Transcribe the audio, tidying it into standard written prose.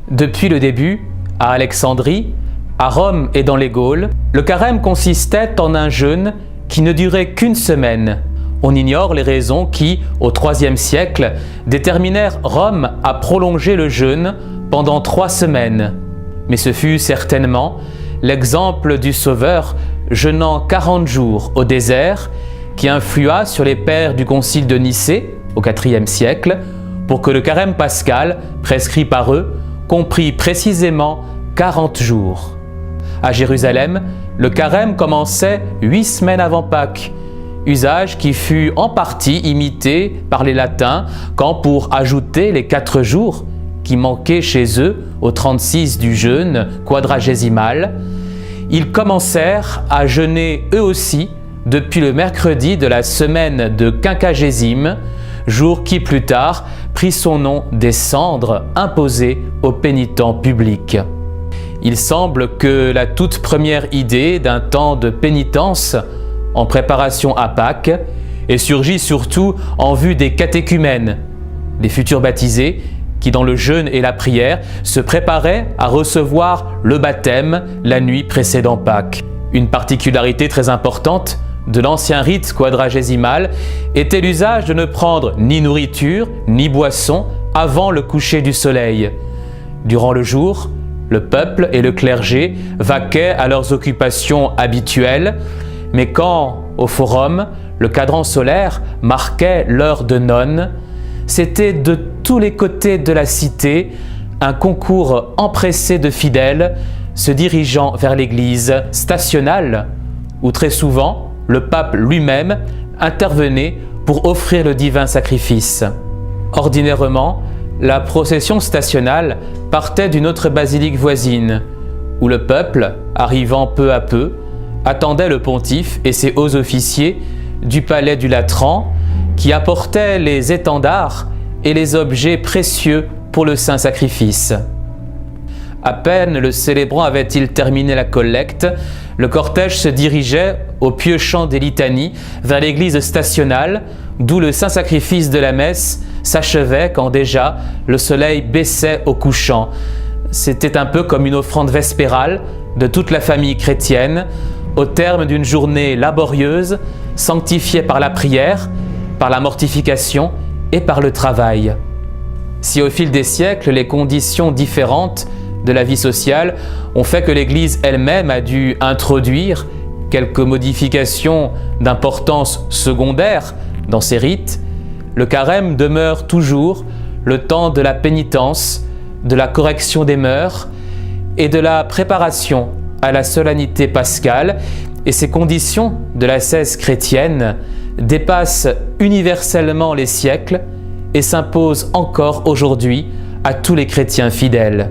Depuis le début, à Alexandrie, à Rome et dans les Gaules, le carême consistait en un jeûne qui ne durait qu'une semaine. On ignore les raisons qui, au IIIe siècle, déterminèrent Rome à prolonger le jeûne pendant 3 semaines. Mais ce fut certainement l'exemple du Sauveur jeûnant 40 jours au désert qui influa sur les pères du concile de Nicée au IVe siècle pour que le carême pascal, prescrit par eux, comprit précisément 40 jours. À Jérusalem, le carême commençait 8 semaines avant Pâques, usage qui fut en partie imité par les Latins quand, pour ajouter les 4 jours qui manquaient chez eux au 36 du jeûne quadragésimal, ils commencèrent à jeûner eux aussi depuis le mercredi de la semaine de quinquagésime, jour qui plus tard prit son nom des cendres imposées aux pénitents publics. Il semble que la toute première idée d'un temps de pénitence en préparation à Pâques ait surgi surtout en vue des catéchumènes, les futurs baptisés qui dans le jeûne et la prière se préparaient à recevoir le baptême la nuit précédant Pâques. Une particularité très importante de l'ancien rite quadragésimal était l'usage de ne prendre ni nourriture ni boisson avant le coucher du soleil. Durant le jour, le peuple et le clergé vaquaient à leurs occupations habituelles, mais quand, au forum, le cadran solaire marquait l'heure de none, c'était de tous les côtés de la cité un concours empressé de fidèles se dirigeant vers l'église stationnale, où très souvent le pape lui-même intervenait pour offrir le divin sacrifice. Ordinairement, la procession stationnale partait d'une autre basilique voisine, où le peuple, arrivant peu à peu, attendait le pontife et ses hauts officiers du palais du Latran, qui apportaient les étendards et les objets précieux pour le saint sacrifice. À peine le célébrant avait-il terminé la collecte, le cortège se dirigeait au pieux chant des litanies vers l'église stationnale, d'où le saint sacrifice de la messe s'achevait quand déjà le soleil baissait au couchant. C'était un peu comme une offrande vespérale de toute la famille chrétienne, au terme d'une journée laborieuse, sanctifiée par la prière, par la mortification et par le travail. Si au fil des siècles, les conditions différentes de la vie sociale ont fait que l'Église elle-même a dû introduire quelques modifications d'importance secondaire dans ses rites, le carême demeure toujours le temps de la pénitence, de la correction des mœurs et de la préparation à la solennité pascale, et ces conditions de l'ascèse chrétienne dépassent universellement les siècles et s'imposent encore aujourd'hui à tous les chrétiens fidèles.